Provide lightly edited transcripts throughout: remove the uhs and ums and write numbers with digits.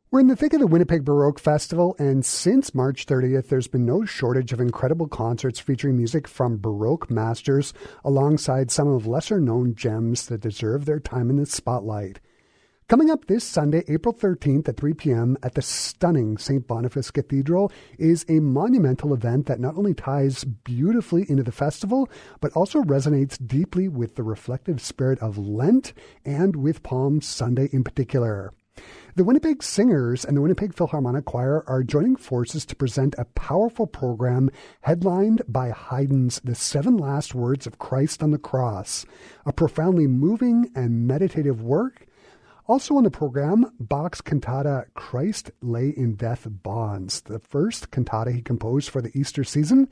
We're in the thick of the Winnipeg Baroque Festival, and since March 30th, there's been no shortage of incredible concerts featuring music from Baroque masters alongside some of lesser-known gems that deserve their time in the spotlight. Coming up this Sunday, April 13th at 3 p.m. at the stunning St. Boniface Cathedral is a monumental event that not only ties beautifully into the festival, but also resonates deeply with the reflective spirit of Lent and with Palm Sunday in particular. The Winnipeg Singers and the Winnipeg Philharmonic Choir are joining forces to present a powerful program headlined by Haydn's The Seven Last Words of Christ on the Cross, a profoundly moving and meditative work. Also on the program, Bach's cantata Christ Lay in Death Bonds, the first cantata he composed for the Easter season,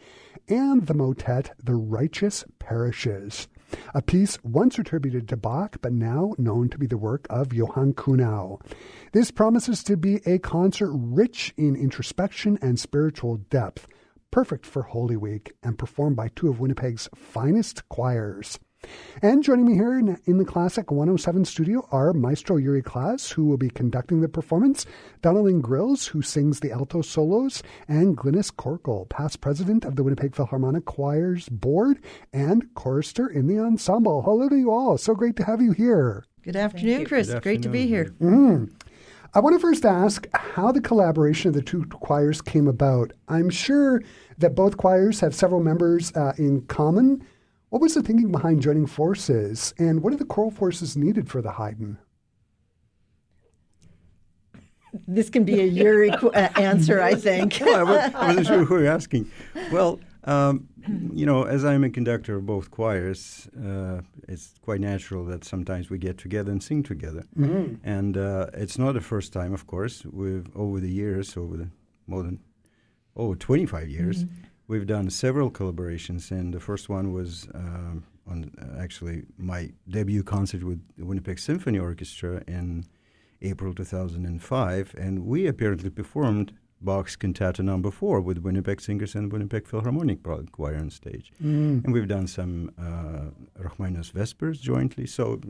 and the motet The Righteous Perishes, a piece once attributed to Bach, but now known to be the work of Johann Kuhnau. This promises to be a concert rich in introspection and spiritual depth, perfect for Holy Week, and performed by two of Winnipeg's finest choirs. And joining me here in the Classic 107 studio are Maestro Yuri Klaas, who will be conducting the performance, Donalyn Grills, who sings the alto solos, and Glynis Corkle, past president of the Winnipeg Philharmonic Choir's board and chorister in the ensemble. Hello to you all. So great to have you here. Good afternoon, Chris. Good Great to be here. I want to first ask how the collaboration of the two choirs came about. I'm sure that both choirs have several members in common. What was the thinking behind joining forces, and what are the choral forces needed for the Haydn? This can be a Yuri answer, I think. Well, I wasn't sure who you're asking. Well, as I'm a conductor of both choirs, it's quite natural that sometimes we get together and sing together. Mm-hmm. And it's not the first time, of course. Over the years, more than 25 years, we've done several collaborations, and the first one was on actually my debut concert with the Winnipeg Symphony Orchestra in April 2005, and we apparently performed Bach's Cantata No. 4 with Winnipeg Singers and Winnipeg Philharmonic Choir on stage. And we've done some Rachmaninoff's Vespers jointly, so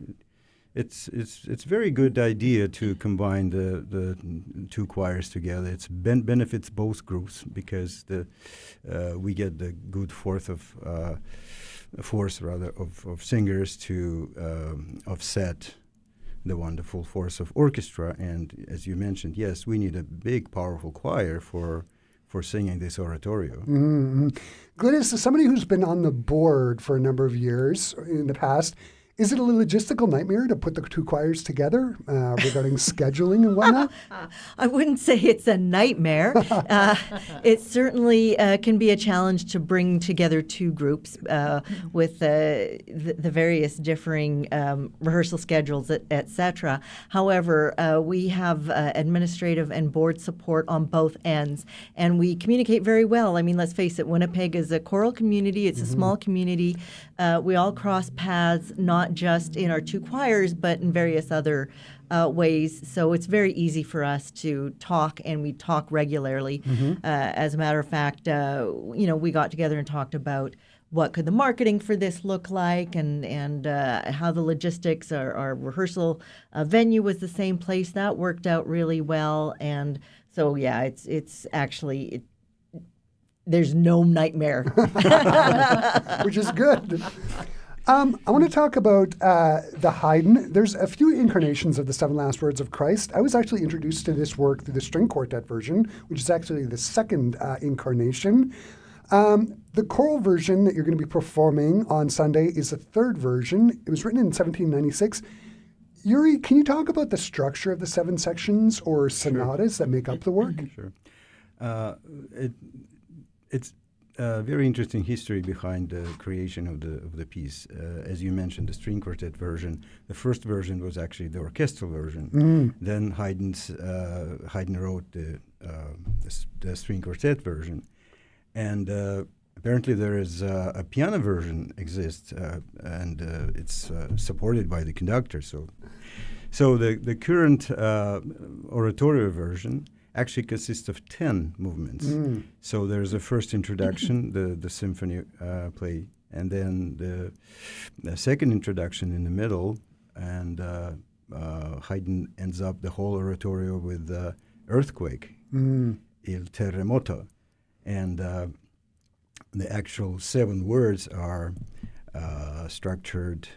it's a very good idea to combine the two choirs together. It benefits both groups because we get the good force of singers to offset the wonderful force of orchestra. And as you mentioned, yes, we need a big, powerful choir for singing this oratorio. Mm-hmm. Glynis, as somebody who's been on the board for a number of years in the past, is it a logistical nightmare to put the two choirs together regarding scheduling and whatnot? I wouldn't say it's a nightmare. It certainly can be a challenge to bring together two groups with the various differing rehearsal schedules, et cetera. However, we have administrative and board support on both ends, and we communicate very well. I mean, let's face it, Winnipeg is a choral community. It's a small community. We all cross paths, not just in our two choirs, but in various other ways. So it's very easy for us to talk, and we talk regularly. As a matter of fact, we got together and talked about what could the marketing for this look like, and how the logistics. Our rehearsal venue was the same place. That worked out really well, and so yeah, it's actually. There's no nightmare. Which is good. I want to talk about the Haydn. There's a few incarnations of the Seven Last Words of Christ. I was actually introduced to this work through the string quartet version, which is actually the second incarnation. The choral version that you're going to be performing on Sunday is the third version. It was written in 1796. Yuri, can you talk about the structure of the seven sections or sonatas that make up the work? Sure. It's a very interesting history behind the creation of the piece. As you mentioned, the string quartet version. The first version was actually the orchestral version. Then Haydn wrote the string quartet version, and apparently there is a piano version exists, and it's supported by the conductor. So the current oratorio version actually consists of 10 movements. So there's a first introduction, the symphony play, and then the second introduction in the middle, and Haydn ends up the whole oratorio with earthquake, il terremoto. And the actual 7 words are structured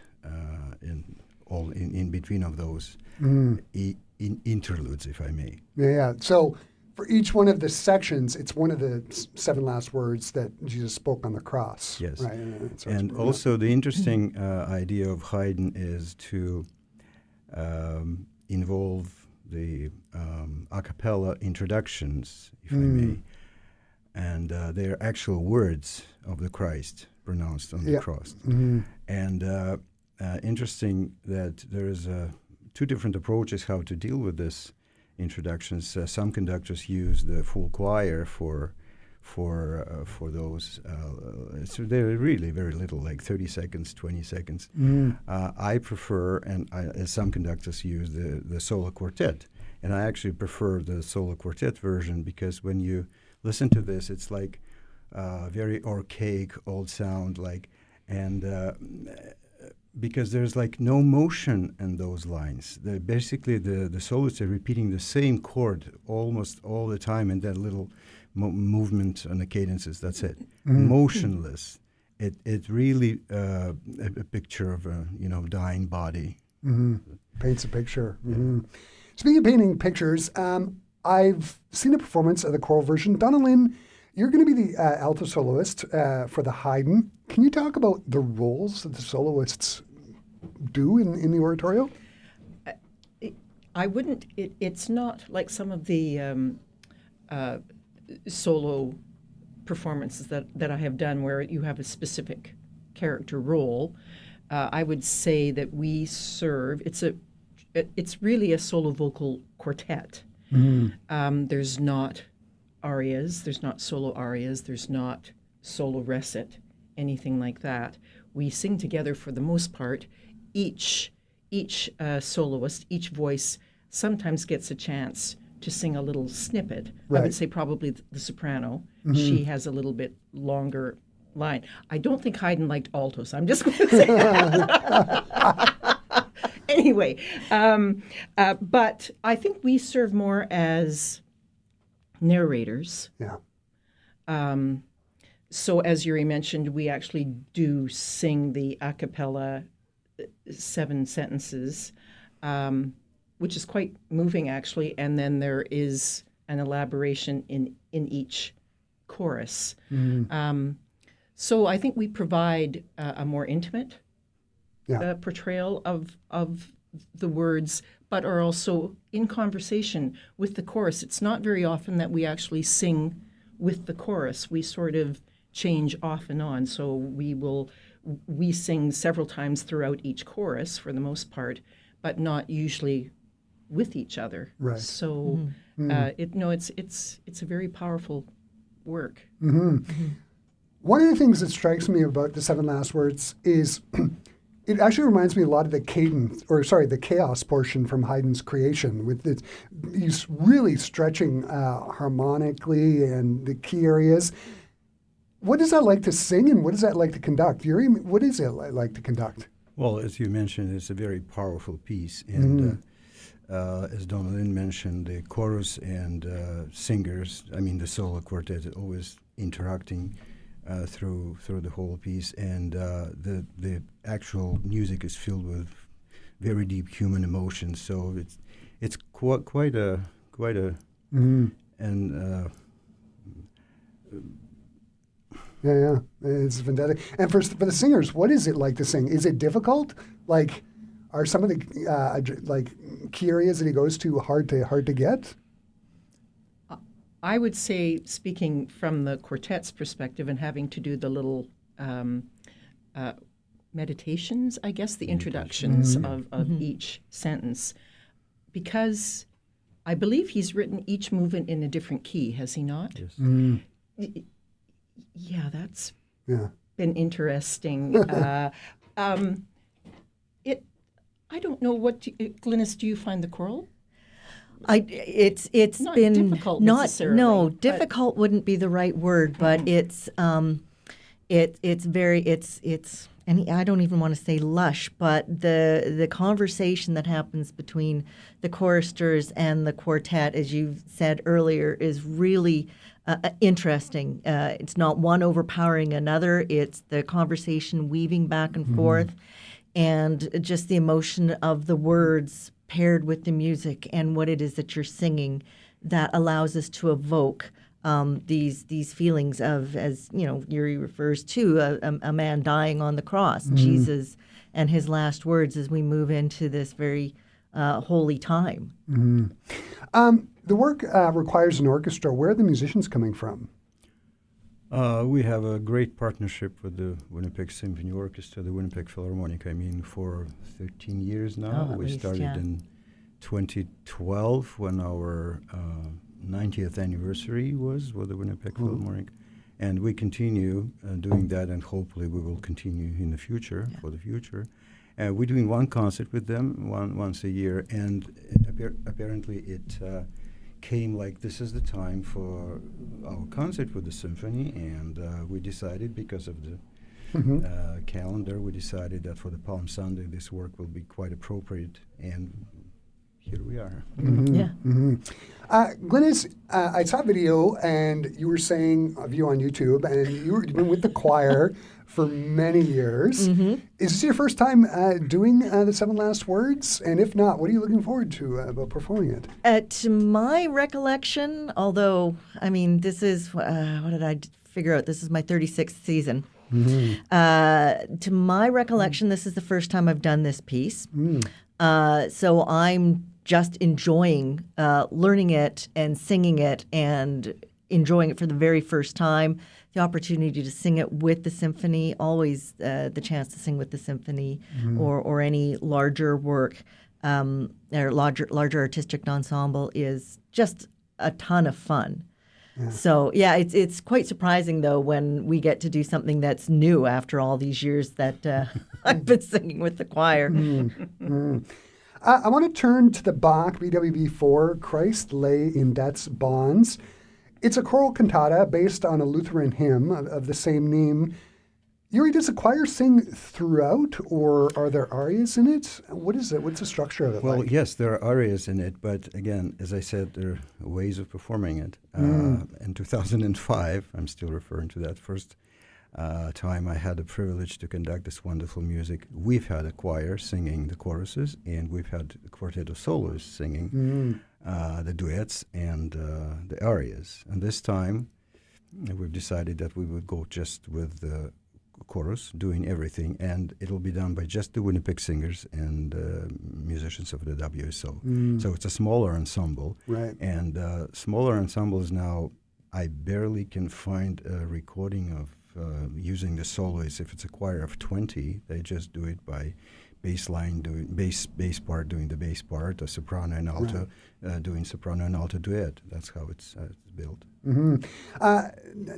in between of those in interludes, if I may. Yeah. So for each one of the sections, it's one of the 7 last words that Jesus spoke on the cross. Yes. Right. And also the interesting idea of Haydn is to involve the a cappella introductions, if I may. And they're actual words of the Christ pronounced on the cross. And interesting that there is 2 different approaches how to deal with this introductions. Some conductors use the full choir for those. So they're really very little, like 30 seconds, 20 seconds. I prefer, and some conductors use the solo quartet. And I actually prefer the solo quartet version because when you listen to this, it's like very archaic, old sound, because there's like no motion in those lines. Basically, the soloists are repeating the same chord almost all the time, and that little movement on the cadences. That's it, motionless. It really a picture of a dying body. Paints a picture. Speaking of painting pictures, I've seen a performance of the choral version. Donna Lynn, you're going to be the alto soloist for the Haydn. Can you talk about the roles that the soloists do in the oratorio? I wouldn't. It's not like some of the solo performances that I have done where you have a specific character role. I would say that we serve. It's really a solo vocal quartet. There's not arias, there's not solo arias, there's not solo recit, anything like that. We sing together for the most part. Each soloist, each voice sometimes gets a chance to sing a little snippet. Right. I would say probably the soprano. She has a little bit longer line. I don't think Haydn liked altos. I'm just going to say that. Anyway, but I think we serve more as narrators. Yeah. So as Yuri mentioned, we actually do sing the a cappella 7 sentences, which is quite moving actually, and then there is an elaboration in each chorus. So I think we provide a more intimate portrayal of the words, but are also in conversation with the chorus. It's not very often that we actually sing with the chorus. We sort of change off and on. So we sing several times throughout each chorus for the most part, but not usually with each other. Right. So it's a very powerful work. One of the things that strikes me about the 7 last words is it actually reminds me a lot of the the chaos portion from Haydn's creation, with he's really stretching harmonically and the key areas. What is that like to sing, and what is that like to conduct? Yuri, what is it like to conduct? Well, as you mentioned, it's a very powerful piece, and as Donna Lynn mentioned, the chorus and singers, I mean the solo quartet, are always interacting through the whole piece, and the actual music is filled with very deep human emotions. So it's quite a Yeah, it's fantastic. And for the singers, what is it like to sing? Is it difficult? Like, are some of the key areas that he goes to hard to get? I would say, speaking from the quartet's perspective and having to do the little meditations, I guess, the introductions of each sentence, because I believe he's written each movement in a different key, has he not? Yes. Yeah, that's been interesting. I don't know Glynis, do you find the choral? It's not been difficult not necessarily, no but difficult wouldn't be the right word, but it's and I don't even want to say lush, but the conversation that happens between the choristers and the quartet, as you said earlier, is really interesting. It's not one overpowering another. It's the conversation weaving back and forth, and just the emotion of the words paired with the music and what it is that you're singing that allows us to evoke these feelings of, as you know, Yuri refers to, a man dying on the cross, Jesus and his last words as we move into this very holy time. The work requires an orchestra. Where are the musicians coming from? We have a great partnership with the Winnipeg Symphony Orchestra, the Winnipeg Philharmonic, for 13 years now. We started in 2012 when our 90th anniversary was with the Winnipeg Philharmonic. And we continue doing that, and hopefully we will continue in the future, for the future. We're doing one concert with them once a year, and apparently it came like this is the time for our concert with the symphony, and we decided, because of the calendar, we decided that for the Palm Sunday this work will be quite appropriate, and here we are. Glynis, I saw a video, and you were saying of you on YouTube, and you've been with the choir for many years. Is this your first time doing the Seven Last Words? And if not, what are you looking forward to about performing it? To my recollection, although, I mean, this is, what did I figure out? This is my 36th season. To my recollection, this is the first time I've done this piece. So I'm just enjoying learning it and singing it and enjoying it for the very first time. The opportunity to sing it with the symphony, always the chance to sing with the symphony or any larger work or larger artistic ensemble is just a ton of fun. So, yeah, it's quite surprising, though, when we get to do something that's new after all these years that I've been singing with the choir. I want to turn to the Bach BWV 4, Christ Lay in Death's Bonds. It's a choral cantata based on a Lutheran hymn of the same name. Yuri, does the choir sing throughout, or are there arias in it? What is it? What's the structure of it Well, like? yes, there are arias in it, but again, as I said, there are ways of performing it. In 2005, I'm still referring to that first time I had the privilege to conduct this wonderful music. We've had a choir singing the choruses, and we've had a quartet of soloists singing the duets and the arias. And this time, we've decided that we would go just with the chorus, doing everything, and it'll be done by just the Winnipeg Singers and musicians of the WSO. So it's a smaller ensemble. Right. And smaller ensembles now, I barely can find a recording of using the soloists. If it's a choir of 20, they just do it by bass line doing bass part doing the bass part, a soprano and alto doing soprano and alto duet. That's how it's built.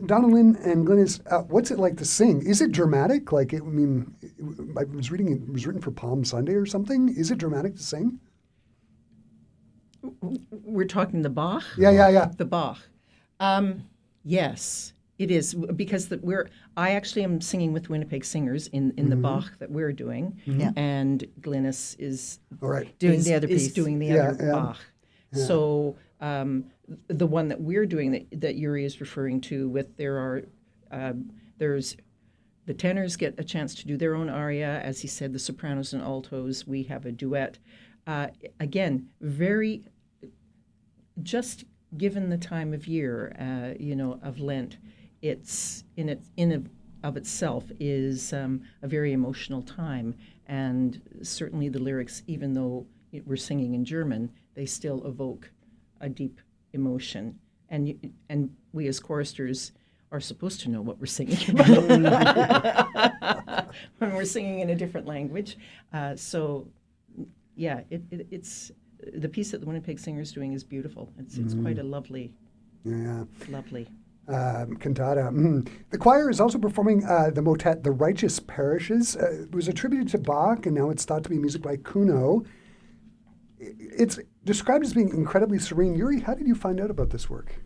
Donalyn and Glynis, what's it like to sing? Is it dramatic? Like, I was reading it was written for Palm Sunday or something. Is it dramatic to sing? We're talking the Bach? Yeah. The Bach. Yes, it is, because I actually am singing with Winnipeg Singers in the Bach that we're doing, and Glynis is doing the other piece. Doing the other Bach. Yeah. So the one that we're doing that Yuri is referring to, there's the tenors get a chance to do their own aria, as he said. The sopranos and altos, we have a duet. Again, very just given the time of year, of Lent. It's in of itself is a very emotional time, and certainly the lyrics, even though we're singing in German, they still evoke a deep emotion, and we as choristers are supposed to know what we're singing about when we're singing in a different language. It's the piece that the Winnipeg Singers doing is beautiful. It's quite a lovely. Cantata. The choir is also performing the motet "The Righteous Perishes." It was attributed to Bach, and now it's thought to be music by Kuhnau. It's described as being incredibly serene. Yuri, how did you find out about this work?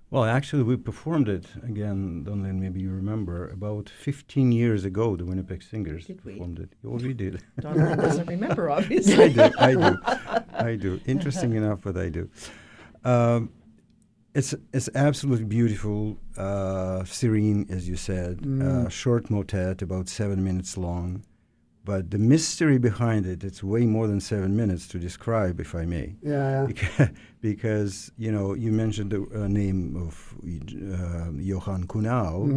Well, actually, we performed it again, Donlin, maybe you remember, about 15 years ago, the Winnipeg Singers Did we? performed it. Oh, we did. Donald doesn't remember, obviously. I do. Interesting enough, but I do. It's absolutely beautiful, serene, as you said, short motet, about 7 minutes long. But the mystery behind it, it's way more than 7 minutes to describe, if I may. Yeah. Because, you mentioned the name of Johann Kuhnau.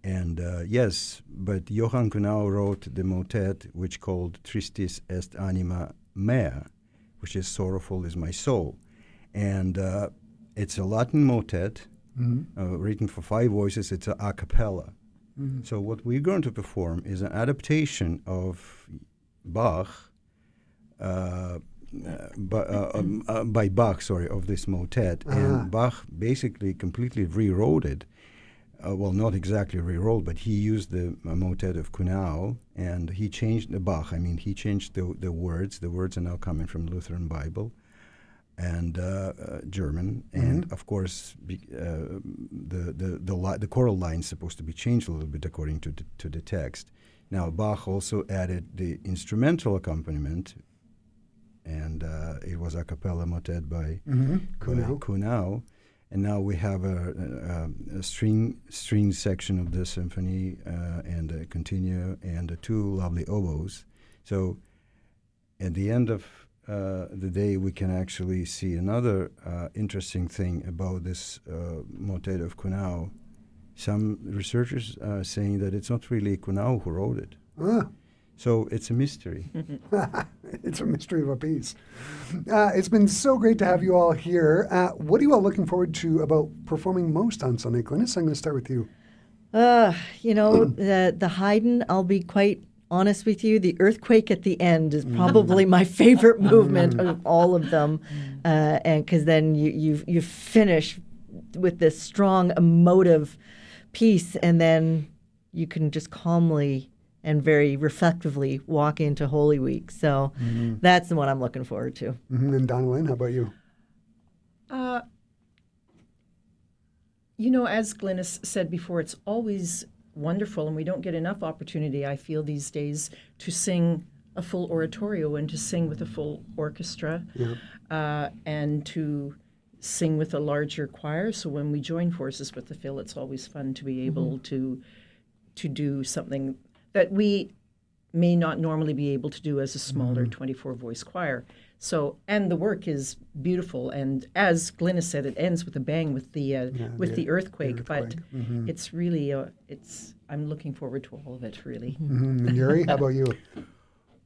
And yes, but Johann Kuhnau wrote the motet which called Tristis est anima mea, which is sorrowful is my soul. And it's a Latin motet written for 5 voices. It's a cappella. So what we're going to perform is an adaptation of Bach, by Bach, of this motet. And Bach basically completely rewrote it. Well, not exactly rewrote, but he used the motet of Kuhnau, and he changed the Bach. He changed the words. The words are now coming from Lutheran Bible and German, and of course the choral line is supposed to be changed a little bit according to the text. Now Bach also added the instrumental accompaniment, and it was a cappella motet by Kuhnau, and now we have a string section of the symphony and a continuo and 2 lovely oboes. So at the end of the day, we can actually see another interesting thing about this motet of Kuhnau. Some researchers are saying that it's not really Kuhnau who wrote it. So it's a mystery. It's a mystery of a piece. It's been so great to have you all here. What are you all looking forward to about performing most on Sunday? Glynis, I'm going to start with you. The Haydn, I'll be quite honest with you, the earthquake at the end is probably my favorite movement of all of them, and because then you finish with this strong emotive piece, and then you can just calmly and very reflectively walk into Holy Week. So that's the one I'm looking forward to. And Donalyn, how about you? As Glynis said before, it's always wonderful, and we don't get enough opportunity, I feel, these days to sing a full oratorio and to sing with a full orchestra, and to sing with a larger choir. So when we join forces with the Phil, it's always fun to be able to do something that we may not normally be able to do as a smaller 24-voice choir. So, and the work is beautiful, and as Glynis said, it ends with a bang with the earthquake. But it's really I'm looking forward to all of it, really. And Yuri, how about you?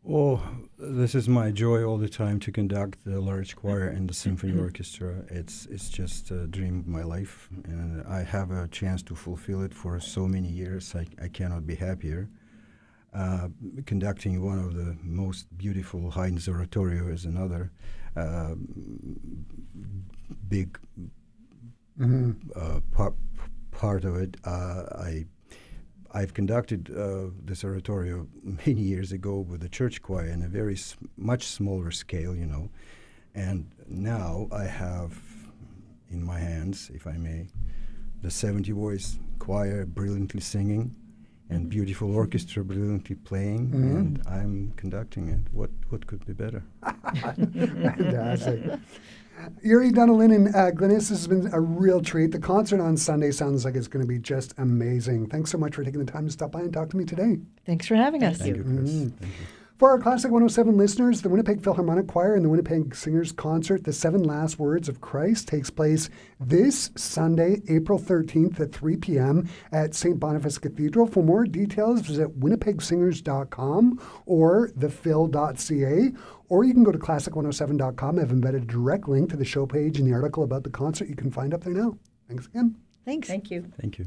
Oh, this is my joy all the time to conduct the large choir and the symphony orchestra. It's just a dream of my life, and I have a chance to fulfill it for so many years. I cannot be happier. Conducting one of the most beautiful Haydn's oratorio is another big part of it. I've conducted this oratorio many years ago with the church choir in a very much smaller scale, and now I have in my hands, if I may, the 70-voice choir brilliantly singing, and beautiful orchestra brilliantly playing, and I'm conducting it. What could be better? Fantastic. Yuri, Donalyn, and Glynis, this has been a real treat. The concert on Sunday sounds like it's going to be just amazing. Thanks so much for taking the time to stop by and talk to me today. Thanks for having us. Thank you, Chris. Thank you. For our Classic 107 listeners, the Winnipeg Philharmonic Choir and the Winnipeg Singers concert, The 7 Last Words of Christ, takes place this Sunday, April 13th at 3 p.m. at St. Boniface Cathedral. For more details, visit winnipegsingers.com or thephil.ca, or you can go to classic107.com. I've embedded a direct link to the show page and the article about the concert you can find up there now. Thanks again. Thanks. Thank you. Thank you.